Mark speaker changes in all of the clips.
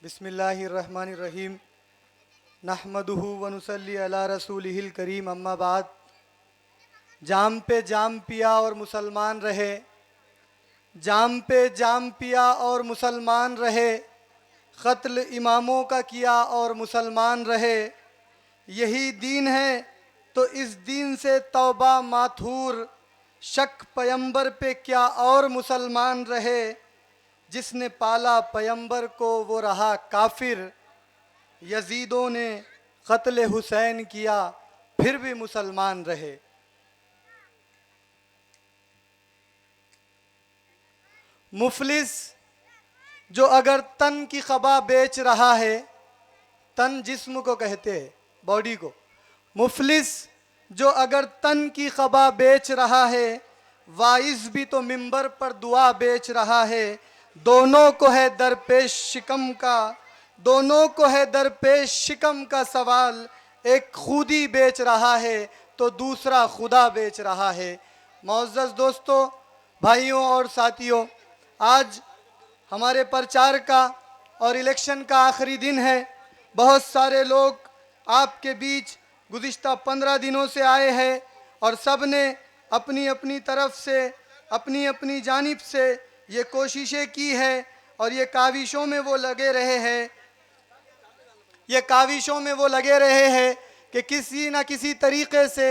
Speaker 1: बिस्मिल्लाहिर्रहमानिर्रहीम नहमदुहु व नुसल्ली अला रसूलिहिल करीम अम्मा बाद। जाम पे जाम पिया और मुसलमान रहे, जाम पे जाम पिया और मुसलमान रहे, क़त्ल इमामों का किया और मुसलमान रहे। यही दीन है तो इस दीन से तौबा माथूर, शक पैगंबर पे क्या और मुसलमान रहे। जिसने पाला पैगंबर को वो रहा काफिर, यजीदों ने क़त्ल हुसैन किया फिर भी मुसलमान रहे। मुफलिस जो अगर तन की ख़बा बेच रहा है, तन जिस्म को कहते हैं, बॉडी को। मुफलिस जो अगर तन की ख़बा बेच रहा है, वाइज भी तो मिंबर पर दुआ बेच रहा है। दोनों को है दरपेश शिकम का, दोनों को है दरपेश शिकम का सवाल। एक खुदी बेच रहा है तो दूसरा खुदा बेच रहा है। मोअज़्ज़ज़ दोस्तों, भाइयों और साथियों, आज हमारे प्रचार का और इलेक्शन का आखिरी दिन है। बहुत सारे लोग आपके बीच गुज़िश्ता 15 दिनों से आए हैं और सब ने अपनी अपनी तरफ से, अपनी अपनी जानिब से ये कोशिशें की है और ये काविशों में वो लगे रहे हैं, ये काविशों में वो लगे रहे हैं कि किसी न किसी तरीक़े से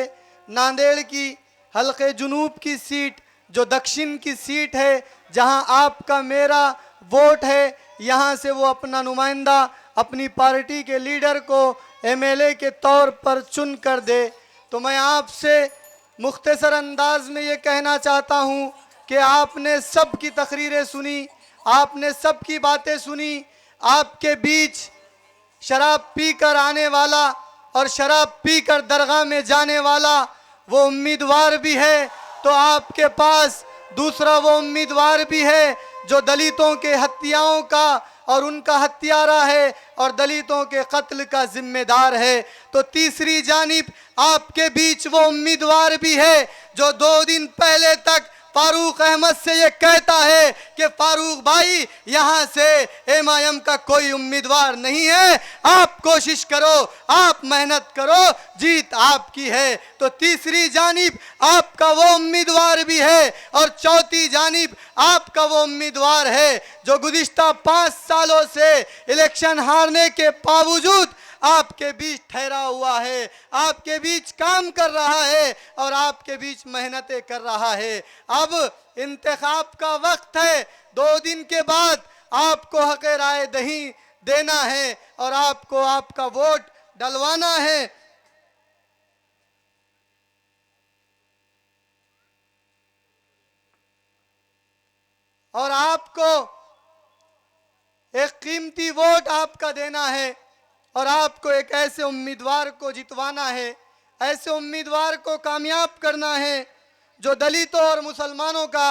Speaker 1: नांदेड़ की हल्के जुनूब की सीट, जो दक्षिण की सीट है, जहां आपका मेरा वोट है, यहाँ से वो अपना नुमाइंदा, अपनी पार्टी के लीडर को एमएलए के तौर पर चुन कर दे। तो मैं आपसे मुख्तसर अंदाज में ये कहना चाहता हूँ कि आपने सब की तकरीरें सुनी, आपने सब की बातें सुनी। आपके बीच शराब पीकर आने वाला और शराब पीकर दरगाह में जाने वाला वो उम्मीदवार भी है, तो आपके पास दूसरा वो उम्मीदवार भी है जो दलितों के हत्याओं का और उनका हत्यारा है और दलितों के कत्ल का जिम्मेदार है। तो तीसरी जानिब आपके बीच वो उम्मीदवार भी है जो 2 दिन पहले तक फारूक अहमद से ये कहता है कि फारूक भाई, यहाँ से एमआईएम का कोई उम्मीदवार नहीं है, आप कोशिश करो, आप मेहनत करो, जीत आपकी है। तो तीसरी जानिब आपका वो उम्मीदवार भी है और चौथी जानिब आपका वो उम्मीदवार है जो गुज़िश्ता 5 सालों से इलेक्शन हारने के बावजूद आपके बीच ठहरा हुआ है, आपके बीच काम कर रहा है और आपके बीच मेहनतें कर रहा है। अब इंतखाब का वक्त है, 2 दिन के बाद आपको हक़ राय दही देना है और आपको आपका वोट डलवाना है। और आपको एक कीमती वोट आपका देना है और आपको एक ऐसे उम्मीदवार को जितवाना है, ऐसे उम्मीदवार को कामयाब करना है जो दलितों और मुसलमानों का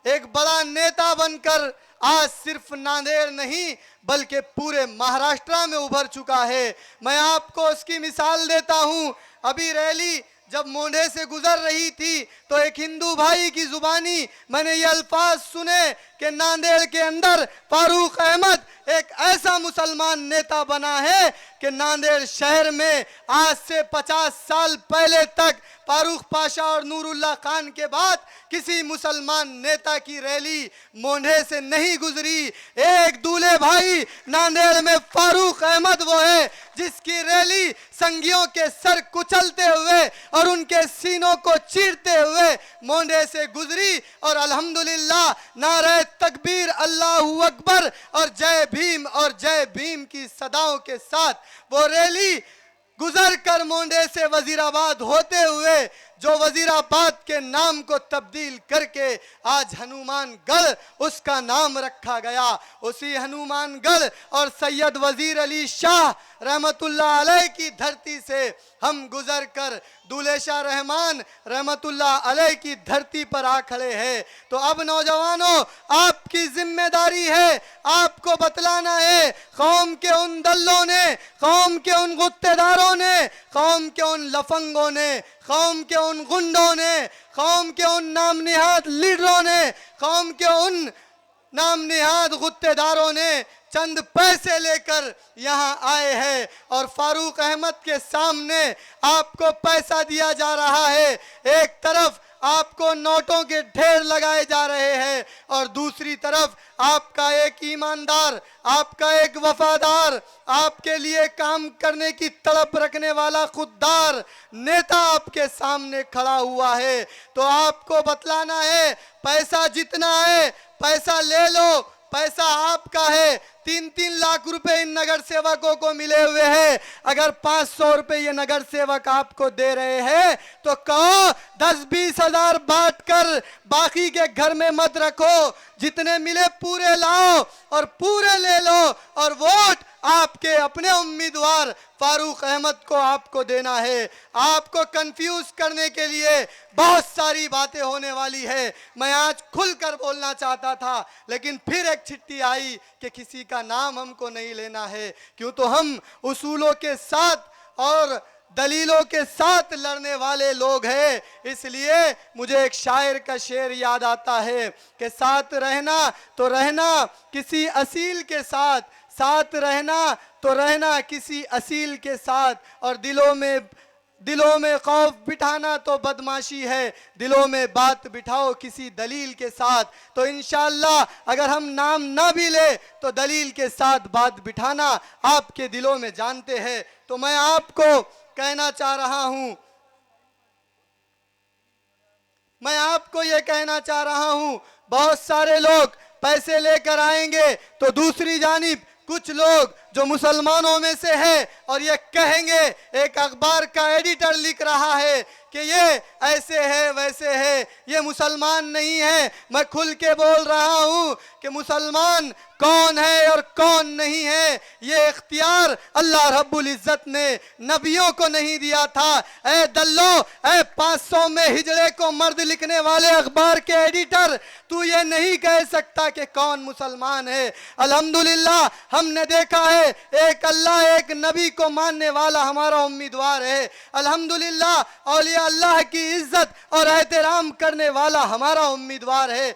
Speaker 1: एक बड़ा नेता बनकर आज सिर्फ नांदेड़ नहीं बल्कि पूरे महाराष्ट्र में उभर चुका है। मैं आपको उसकी मिसाल देता हूँ। अभी रैली जब मोंढे से गुजर रही थी तो एक हिंदू भाई की जुबानी मैंने ये अल्फाज सुने कि नांदेड़ के अंदर फारूक अहमद एक ऐसा मुसलमान नेता बना है कि नांदेड़ शहर में आज से 50 साल पहले तक फारूक पाशा और नूरुल्लाह खान के बाद किसी मुसलमान नेता की रैली मोंढे से नहीं गुजरी। एक दूल्हे भाई नांदेड़ में फारूक अहमद वो है जिसकी रैली संगियों के सर कुचलते हुए और उनके सीनों को चीरते हुए मोंढे से गुजरी और अल्हम्दुलिल्लाह नारे तकबीर, अल्लाहू अकबर और जय भीम की सदाओं के साथ वो रैली गुजर कर मोंढे से वजीराबाद होते हुए, जो वजीराबाद के नाम को तब्दील करके आज हनुमानगढ़ उसका नाम रखा गया। उसी हनुमानगढ़ और सैयद वजीर अली शाह रहमतुल्लाह अलैह की धरती से हम गुजर कर दूल्हे शाह रहमान रहमतुल्लाह अलैह की धरती पर आ खड़े हैं। तो अब नौजवानों, आपकी जिम्मेदारी है, आपको बतलाना है कौम के उन दल्लों ने, कौम के उन गुत्तेदारों ने, कौम के उन लफंगों ने, कौम के उन गुंडों ने, कौम के उन नाम निहाद लीडरों ने, कौम के उन नाम निहाद गुत्तेदारों ने चंद पैसे लेकर यहाँ आए हैं और फारूक अहमद के सामने आपको पैसा दिया जा रहा है। एक तरफ आपको नोटों के ढेर लगाए जा रहे हैं और दूसरी तरफ आपका एक ईमानदार, आपका एक वफादार, आपके लिए काम करने की तड़प रखने वाला खुददार नेता आपके सामने खड़ा हुआ है। तो आपको बतलाना है, पैसा जितना है पैसा ले लो, पैसा आपका है। 3-3 लाख रुपए इन नगर सेवकों को मिले हुए हैं। अगर 500 रुपए ये नगर सेवक आपको दे रहे हैं तो कहो 10-20 हजार बांट कर बाकी के घर में मत रखो, जितने मिले पूरे लाओ और पूरे ले लो और वोट आपके अपने उम्मीदवार फारूक अहमद को आपको देना है। आपको कंफ्यूज करने के लिए बहुत सारी बातें होने वाली है। मैं आज खुलकर बोलना चाहता था लेकिन फिर एक चिट्ठी आई कि किसी का नाम हमको नहीं लेना है, क्यों तो हम उसूलों के साथ और दलीलों के साथ लड़ने वाले लोग हैं। इसलिए मुझे एक शायर का शेर याद आता है कि साथ रहना तो रहना किसी असील के साथ, साथ रहना तो रहना किसी असील के साथ, और दिलों में खौफ बिठाना तो बदमाशी है, दिलों में बात बिठाओ किसी दलील के साथ। तो इंशाअल्लाह अगर हम नाम ना भी ले तो दलील के साथ बात बिठाना आपके दिलों में जानते हैं। तो मैं आपको कहना चाह रहा हूं, मैं आपको ये कहना चाह रहा हूं, बहुत सारे लोग पैसे लेकर आएंगे तो दूसरी जानिब कुछ लोग जो मुसलमानों में से है और ये कहेंगे, एक अखबार का एडिटर लिख रहा है कि ये ऐसे है वैसे है, ये मुसलमान नहीं है। मैं खुल के बोल रहा हूं कि मुसलमान कौन है और कौन नहीं है ये इख्तियार अल्लाह रब्बुल इज्जत ने नबियों को नहीं दिया था। ए दल्लो, ए 500 में हिजड़े को मर्द लिखने वाले अखबार के एडिटर, तू ये नहीं कह सकता कि कौन मुसलमान है। अल्हम्दुलिल्लाह हमने देखा है एक अल्लाह एक नबी को मानने वाला हमारा उम्मीदवार है। अल्हम्दुलिल्लाह औलिया अल्लाह की इज्जत और एहतराम करने वाला हमारा उम्मीदवार है।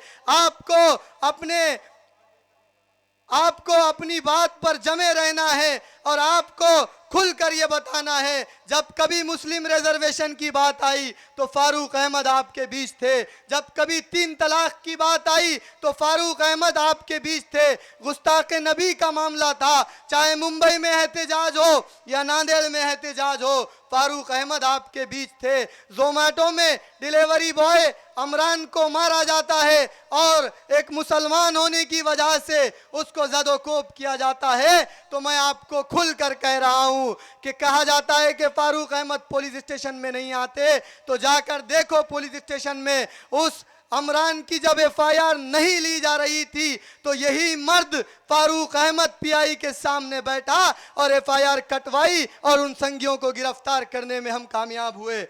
Speaker 1: आपको अपनी बात पर जमे रहना है और आपको खुलकर ये बताना है, जब कभी मुस्लिम रिजर्वेशन की बात आई तो फारूक अहमद आपके बीच थे, जब कभी 3 तलाक की बात आई तो फारूक अहमद आपके बीच थे, गुस्ताखे नबी का मामला था, चाहे मुंबई में एहतजाज हो या नांदेड़ में एहतजाज हो, फारूक अहमद आपके बीच थे। जोमेटो में डिलीवरी बॉय अमरान को मारा जाता है और एक मुसलमान होने की वजह से उसको ज़दोकोब किया जाता है। तो मैं आपको खुलकर कह रहा हूं कि कहा जाता है कि फारूक अहमद पुलिस स्टेशन में नहीं आते, तो जाकर देखो पुलिस स्टेशन में उस अमरान की जब एफआईआर नहीं ली जा रही थी तो यही मर्द फारूक अहमद पीआई के सामने बैठा और एफआईआर कटवाई और उन संगियों को गिरफ्तार करने में हम कामयाब हुए।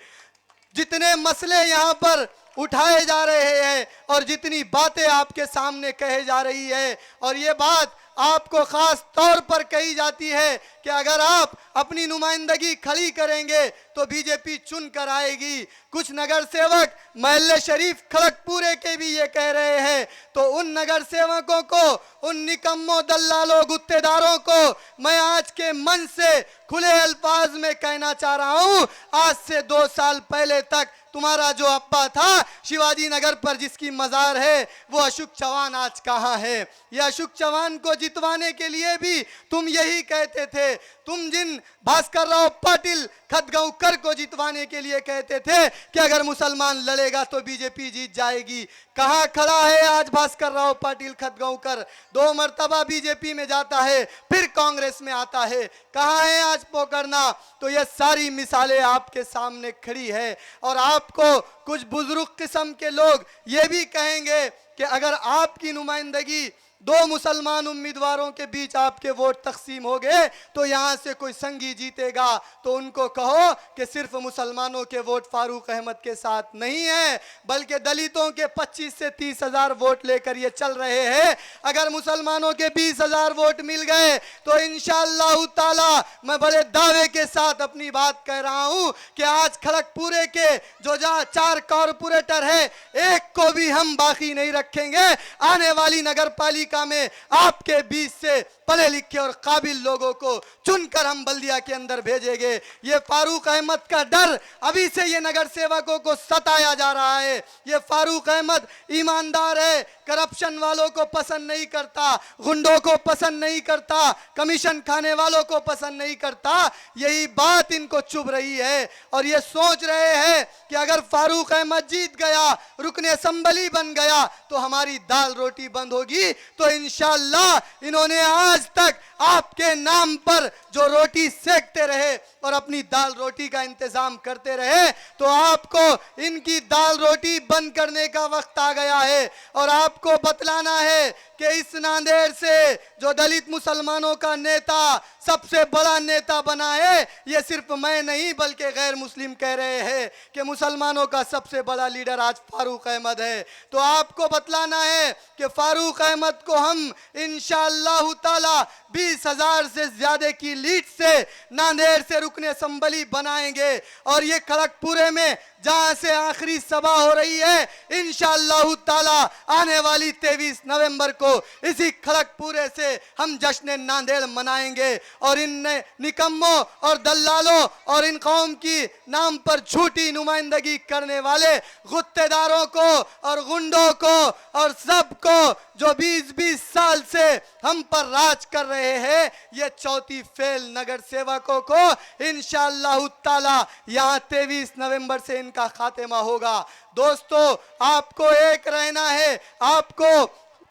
Speaker 1: जितने मसले यहाँ पर उठाए जा रहे हैं और जितनी बातें आपके सामने कहे जा रही है, और ये बात आपको खास तौर पर कही जाती है कि अगर आप अपनी नुमाइंदगी खड़ी करेंगे तो बीजेपी चुन कर आएगी। कुछ नगर सेवक महल्ले शरीफ खड़गपुरे के भी ये कह रहे हैं। तो उन नगर सेवकों को, उन निकम्मों दल्लालों गुत्तेदारों को मैं आज के मंच से खुले अल्फाज में कहना चाह रहा हूं, आज से 2 साल पहले तक तुम्हारा जो अब्बा था शिवाजी नगर पर जिसकी मजार है वो अशोक चौहान आज कहाँ है? ये अशोक चौहान को जितवाने के लिए भी तुम यही कहते थे। तुम जिन भास्कर राव पाटिल खतगांवकर को जितवाने के लिए कहते थे कि अगर मुसलमान लड़ेगा तो बीजेपी जीत जाएगी, कहाँ खड़ा है आज भास्कर राव पाटिल खतगांवकर? 2 मर्तबा बीजेपी में जाता है फिर कांग्रेस में आता है, कहाँ है आज पोकरना? तो ये सारी मिसालें आपके सामने खड़ी है। और आपको कुछ बुजुर्ग किस्म के लोग ये भी कहेंगे कि अगर आपकी नुमाइंदगी 2 मुसलमान उम्मीदवारों के बीच आपके वोट तकसीम हो गए तो यहाँ से कोई संगी जीतेगा, तो उनको कहो कि सिर्फ मुसलमानों के वोट फारूक अहमद के साथ नहीं है बल्कि दलितों के 25 से 30 हजार वोट लेकर ये चल रहे हैं। अगर मुसलमानों के 20 हजार वोट मिल गए तो इंशाअल्लाह ताला मैं बड़े दावे के साथ अपनी बात कह रहा हूँ कि आज खड़गपुरे के जो 4 कॉरपोरेटर है एक को भी हम बाकी नहीं रखेंगे। आने वाली नगर पालिका में आपके बीच से पढ़े लिखे और काबिल लोगों को चुनकर हम बल्दिया के अंदर भेजेंगे। ये फारूक अहमद का डर अभी से ये नगर सेवकों को सताया जा रहा है। ये फारूक अहमद ईमानदार है, करप्शन वालों को पसंद नहीं करता, गुंडों को पसंद नहीं करता, कमीशन खाने वालों को पसंद नहीं करता। यही बात इनको चुभ रही है और ये सोच रहे हैं कि अगर फारूक अहमद जीत गया, रुकने असम्बली बन गया, तो हमारी दाल रोटी बंद होगी। तो इंशाअल्लाह इन्होंने आज तक आपके नाम पर जो रोटी सेकते रहे और अपनी दाल रोटी का इंतजाम करते रहे, तो आपको इनकी दाल रोटी बंद करने का वक्त आ गया है। और आपको बतलाना है कि इस नांदेड़ से जो दलित मुसलमानों का नेता सबसे बड़ा नेता बना है, ये सिर्फ मैं नहीं बल्कि गैर मुस्लिम कह रहे हैं कि मुसलमानों का सबसे बड़ा लीडर आज फारूक अहमद है। तो आपको बतलाना है कि फारूक अहमद को हम इंशाअल्लाह ताला 20,000 से ज्यादा की लीड से नांदेड़ से रुकने असम्बली बनाएंगे। और ये खड़गपुरे में जहां से आखिरी सभा हो रही है, इंशाअल्लाह ताला आने वाली 23 नवंबर को इसी खड़गपुरे से हम जश्न नांदेड़ मनाएंगे। और इन निकम्मों और दल्लालों और इन कौम की नाम पर झूठी नुमाइंदगी करने वाले गुत्तेदारों को और गुंडों को और सबको जो 20-20 साल से हम पर राज कर रहे हैं, ये चौथी फेल नगर सेवकों को इंशाअल्लाह ताला यहाँ 23 नवंबर से इनका खात्मा होगा। दोस्तों, आपको एक रहना है, आपको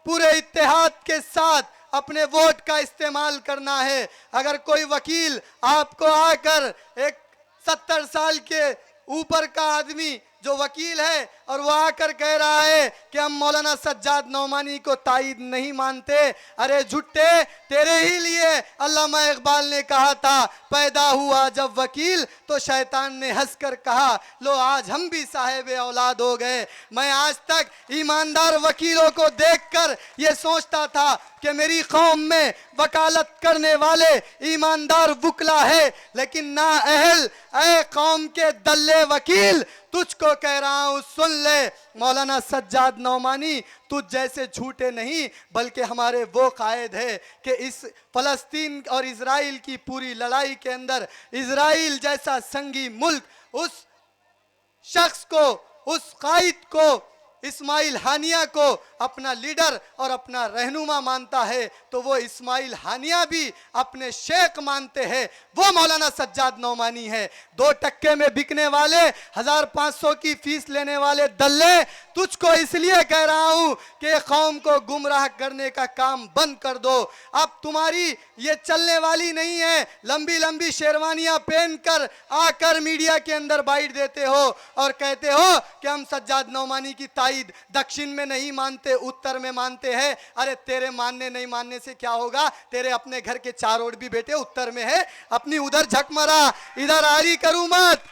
Speaker 1: पूरे इत्तेहाद के साथ अपने वोट का इस्तेमाल करना है। अगर कोई वकील आपको आकर एक 70 साल के ऊपर का आदमी जो वकील है और वो आकर कह रहा है कि हम मौलाना सज्जाद नौमानी को ताईद नहीं मानते, अरे झुट्टे, तेरे ही लिए अल्लामा इकबाल ने कहा था, पैदा हुआ जब वकील तो शैतान ने हंसकर कहा, लो आज हम भी साहिब औलाद हो गए। मैं आज तक ईमानदार वकीलों को देखकर ये सोचता था कि मेरी कौम में वकालत करने वाले ईमानदार वुकला है, लेकिन ना अहल ऐ कौम के दल्ले वकील, तुझको कह रहा हूं सुन ले, मौलाना सज्जाद नौमानी तुझ जैसे झूठे नहीं बल्कि हमारे वो कायद है कि इस फलस्तीन और इजराइल की पूरी लड़ाई के अंदर इजराइल जैसा संगी मुल्क उस शख्स को, उस कायद को, इस्माइल हानिया को अपना लीडर और अपना रहनुमा मानता है, तो वो इस्माइल हानिया भी अपने शेख मानते हैं, वो मौलाना सज्जाद नौमानी है। 2 टक्के में बिकने वाले, 1500 की फीस लेने वाले दल्ले, तुझको इसलिए कह रहा हूं कि कौम को गुमराह करने का काम बंद कर दो। अब तुम्हारी ये चलने वाली नहीं है, लंबी लंबी शेरवानियां पहनकर आकर मीडिया के अंदर बाइट देते हो और कहते हो कि हम सज्जाद नौमानी की ताईद दक्षिण में नहीं मानते, उत्तर में मानते हैं। अरे तेरे मानने नहीं मानने से क्या होगा, तेरे अपने घर के 4 रोड भी बेटे उत्तर में है, अपनी उधर झक मरा, इधर आरी करूं मत।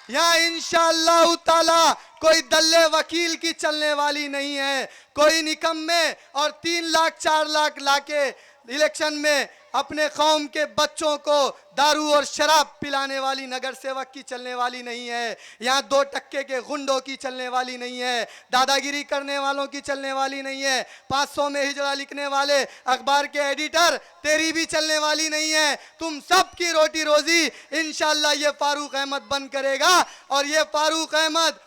Speaker 1: यहाँ इंशाअल्लाह ताला कोई दल्ले वकील की चलने वाली नहीं है, कोई निकम्मे और 3 लाख 4 लाख लाके इलेक्शन में अपने कौम के बच्चों को दारू और शराब पिलाने वाली नगर सेवक की चलने वाली नहीं है। यहाँ 2 टक्के के गुंडों की चलने वाली नहीं है, दादागिरी करने वालों की चलने वाली नहीं है, 500 में हिजड़ा लिखने वाले अखबार के एडिटर तेरी भी चलने वाली नहीं है। तुम सब की रोटी रोजी इंशाअल्लाह ये फारूक अहमद बंद करेगा। और ये फारूक अहमद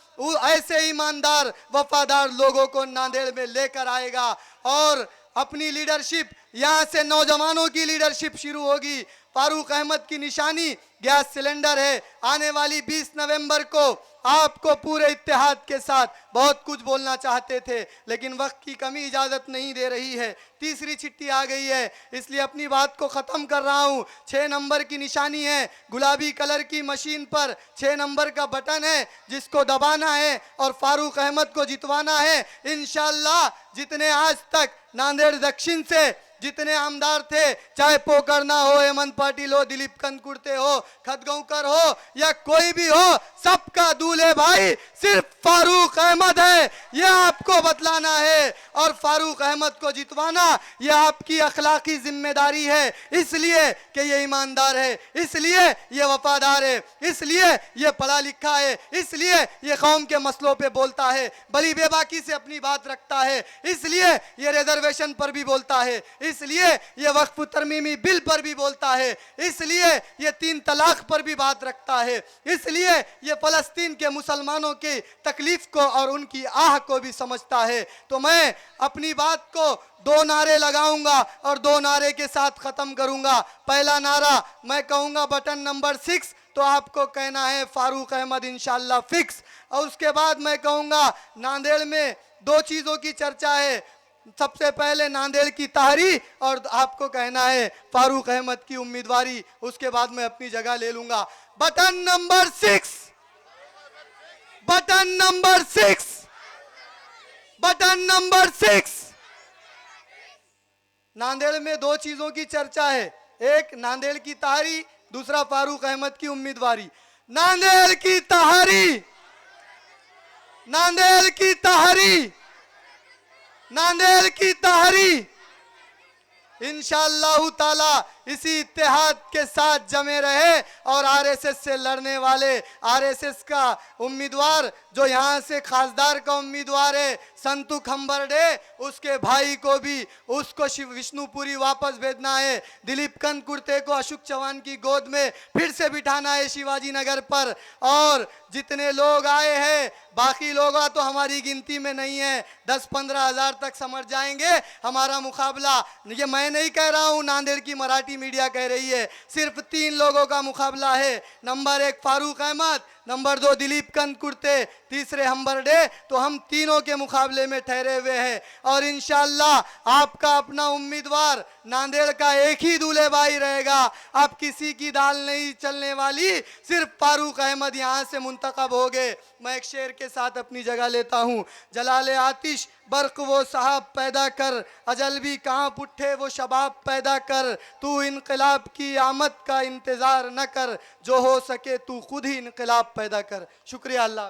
Speaker 1: ऐसे ईमानदार वफादार लोगों को नांदेड़ में लेकर आएगा और अपनी लीडरशिप, यहाँ से नौजवानों की लीडरशिप शुरू होगी। फारूक अहमद की निशानी गैस सिलेंडर है। आने वाली 20 नवंबर को आपको पूरे इत्तेहाद के साथ बहुत कुछ बोलना चाहते थे, लेकिन वक्त की कमी इजाजत नहीं दे रही है। तीसरी चिट्ठी आ गई है, इसलिए अपनी बात को खत्म कर रहा हूं। 6 नंबर की निशानी है, गुलाबी कलर की मशीन पर 6 नंबर का बटन है, जिसको दबाना है और फारूक अहमद को जितवाना है। इंशाअल्लाह जितने आज तक नांदेड़ दक्षिण से जितने आमदार थे, चाहे पोकरना हो, हेमंत पाटिल हो, दिलीप कंदकुर्ते हो, खदगौकर हो या कोई भी हो, सबका दूल्हे भाई सिर्फ फारूक अहमद है, यह आपको बतलाना है। और फारूक अहमद को जितवाना यह आपकी अखलाकी जिम्मेदारी है, इसलिए कि ये ईमानदार है, इसलिए ये वफादार है, इसलिए ये पढ़ा लिखा है, इसलिए ये कौम के मसलों पे बोलता है, बड़ी बेबाकी से अपनी बात रखता है, इसलिए ये रिजर्वेशन पर भी बोलता है, इसलिए ये वक्फ तरमीमी बिल पर भी बोलता है, इसलिए ये 3 तलाक पर भी बात रखता है, इसलिए ये फ़लस्तीन के मुसलमानों की तकलीफ को और उनकी आह को भी समझता है। तो मैं अपनी बात को 2 नारे लगाऊंगा और 2 नारे के साथ ख़त्म करूंगा। पहला नारा मैं कहूंगा बटन नंबर 6, तो आपको कहना है फारूक अहमद इंशाल्लाह फिक्स। और उसके बाद मैं कहूंगा नांदेड़ में 2 चीज़ों की चर्चा है, सबसे पहले नांदेड़ की तहरी और आपको कहना है फारूक अहमद की उम्मीदवारी। उसके बाद मैं अपनी जगह ले लूंगा। Button number 6, button number 6, button number 6। Nanded में 2 चीजों की चर्चा है, एक नांदेड़ की तहरी, दूसरा फारूक अहमद की उम्मीदवारी। नांदेड़ की तहरी, नांदेड़ की तहरी, नांदेड़ की तहरी इंशाअल्लाह ताला इसी इत्तेहाद के साथ जमे रहे। और आरएसएस से लड़ने वाले, आरएसएस का उम्मीदवार जो यहाँ से खासदार का उम्मीदवार है संतू खंबरडे, उसके भाई को भी उसको विष्णुपुरी वापस भेजना है। दिलीप कंद कुर्ते को अशोक चौहान की गोद में फिर से बिठाना है शिवाजी नगर पर। और जितने लोग आए हैं, बाकी लोग तो हमारी गिनती में नहीं है, 10-15 हज़ार तक समझ जाएंगे हमारा मुकाबला। ये मैं नहीं कह रहा हूँ, नांदेड़ की मराठी मीडिया कह रही है। सिर्फ 3 लोगों का मुकाबला है, नंबर 1 फारूक अहमद, नंबर 2 दिलीप कंद कुर्ते, तीसरे हंबरडे। तो हम तीनों के मुकाबले में ठहरे हुए हैं। और इंशाअल्लाह आपका अपना उम्मीदवार नांदेड़ का एक ही दूल्हे भाई रहेगा। अब किसी की दाल नहीं चलने वाली, सिर्फ फारूक अहमद यहाँ से मुंतखब हो गए। मैं एक शेर के साथ अपनी जगह लेता हूँ। जलाले आतिश बर्क वो साहब पैदा कर, अजल भी कहाँ पुट्ठे वो शबाब पैदा कर। तू इनकलाब की आमद का इंतज़ार न कर, जो हो सके तू खुद ही इनकलाब पैदा कर। शुक्रिया अल्लाह।